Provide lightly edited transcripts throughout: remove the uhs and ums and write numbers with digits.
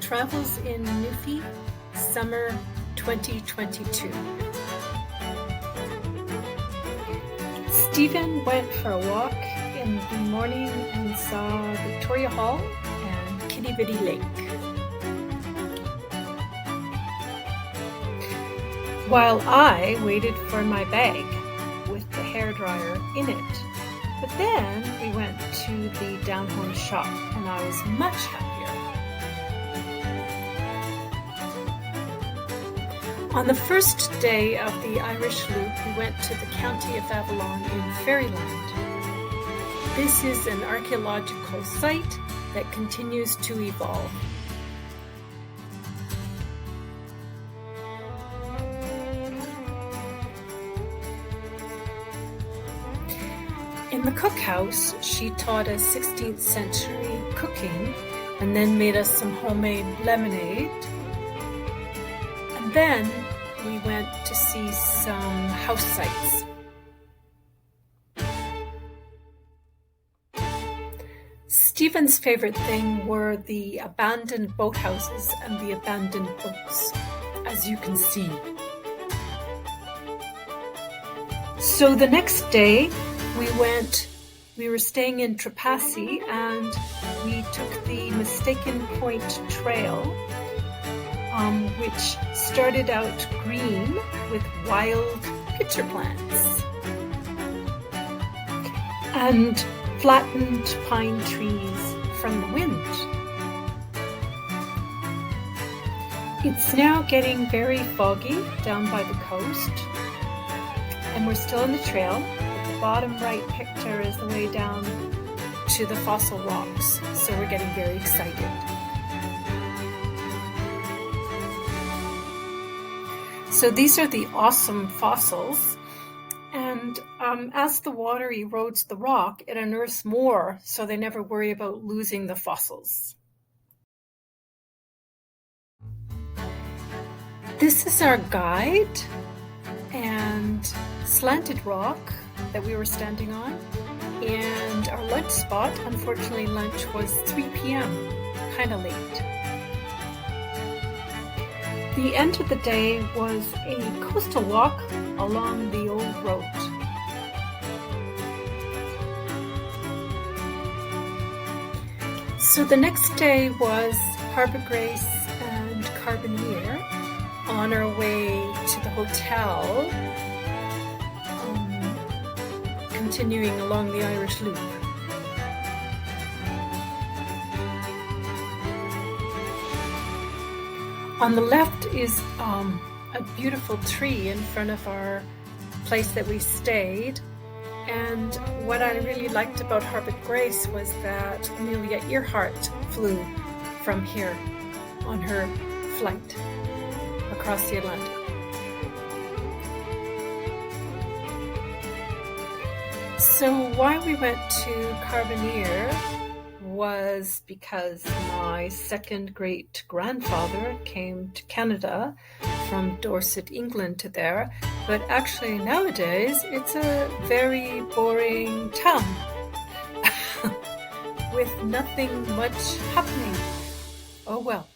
Travels in Newfie, Summer 2022. Stephen went for a walk in the morning and saw Victoria Hall and Kitty Bitty Lake. While I waited for my bag with the hairdryer in it. But then we went to the down-home shop and I was much happier. On the first day of the Irish Loop, we went to the County of Avalon in Fairyland. This is an archaeological site that continues to evolve. In the cookhouse, she taught us 16th century cooking and then made us some homemade lemonade. And then we went to see some house sites. Stephen's favorite thing were the abandoned boathouses and the abandoned boats, as you can see. So the next day, we were staying in Trepassey and we took the Mistaken Point Trail, which started out green with wild pitcher plants and flattened pine trees from the wind. It's now getting very foggy down by the coast and we're still on the trail. Bottom right picture is the way down to the fossil rocks, so we're getting very excited. So these are the awesome fossils, and as the water erodes the rock, it unearths more, so they never worry about losing the fossils. This is our guide and slanted rock that we were standing on, and our lunch spot, unfortunately lunch was 3 p.m, kind of late. The end of the day was a coastal walk along the old road. So the next day was Harbour Grace and Carbonear on our way to the hotel, continuing along the Irish Loop. On the left is a beautiful tree in front of our place that we stayed, and what I really liked about Harbour Grace was that Amelia Earhart flew from here on her flight across the Atlantic. So why we went to Carbonear was because my second great-grandfather came to Canada from Dorset, England to there, but actually nowadays it's a very boring town with nothing much happening. Oh well.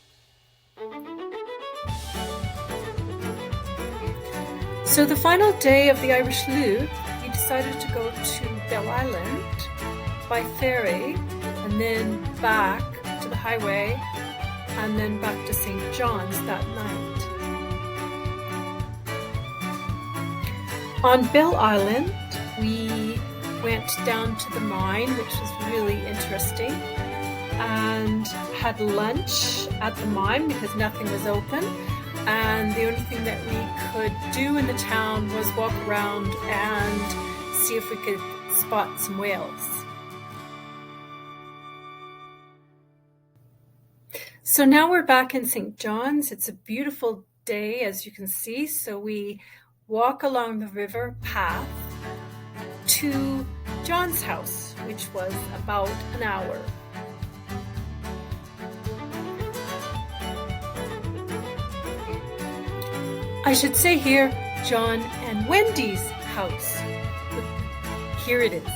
So the final day of the Irish Loop, we decided to go to Bell Island by ferry and then back to the highway and then back to St. John's that night. On Bell Island, we went down to the mine, which was really interesting, and had lunch at the mine because nothing was open. And the only thing that we could do in the town was walk around and see if we could spot some whales. So now we're back in St. John's. It's a beautiful day, as you can see. So we walk along the river path to John's house, which was about an hour. I should say here, John and Wendy's house. Here it is.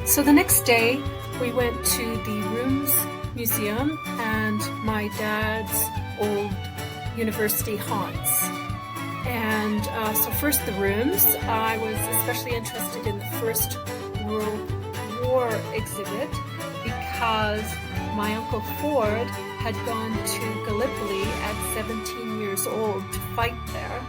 So the next day, We went to the Rooms Museum and my dad's old university haunts. And so first the rooms. I was especially interested in the First World War exhibit because my Uncle Ford had gone to Gallipoli at 17 years old to fight there.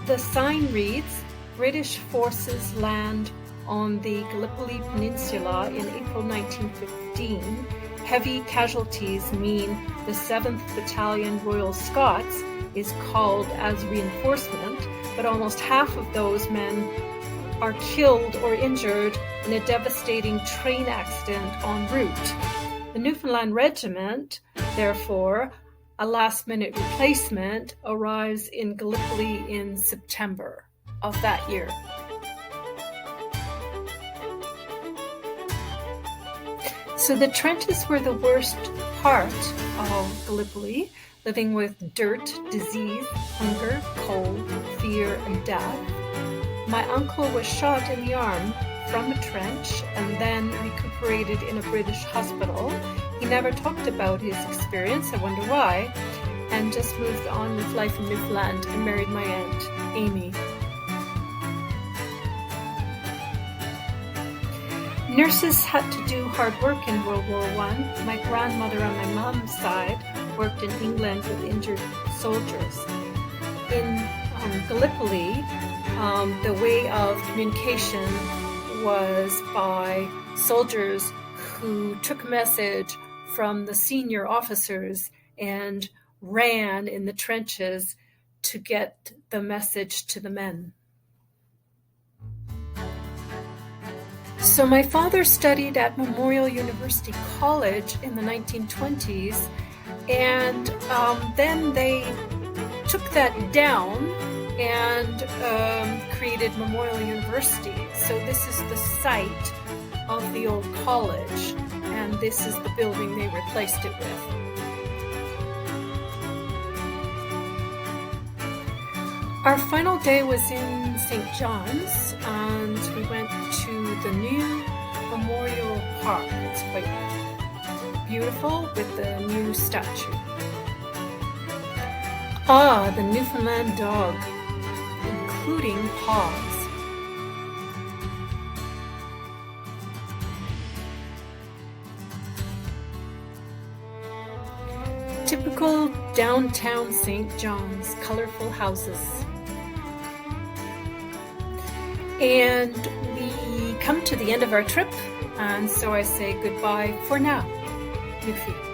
The sign reads, "British forces land on the Gallipoli Peninsula in April 1915. Heavy casualties mean the 7th Battalion Royal Scots is called as reinforcement, but almost half of those men are killed or injured in a devastating train accident en route. The Newfoundland Regiment, therefore, a last-minute replacement, arrives in Gallipoli in September of that year." So the trenches were the worst part of Gallipoli, living with dirt, disease, hunger, cold, fear, and death. My uncle was shot in the arm from a trench and then recuperated in a British hospital. He never talked about his experience, I wonder why, and just moved on with life in Newfoundland and married my aunt, Amy. Nurses had to do hard work in World War I. My grandmother on my mom's side worked in England with injured soldiers. In Gallipoli, the way of communication was by soldiers who took a message from the senior officers and ran in the trenches to get the message to the men. So my father studied at Memorial University College in the 1920s, and then they took that down and created Memorial University. So this is the site of the old college, and this is the building they replaced it with. Our final day was in St. John's, and we went to the new Memorial Park. It's quite beautiful with the new statue. Ah, the Newfoundland dog, including paws. Typical downtown St. John's, colorful houses. And we come to the end of our trip, and so I say goodbye for now. Newfie.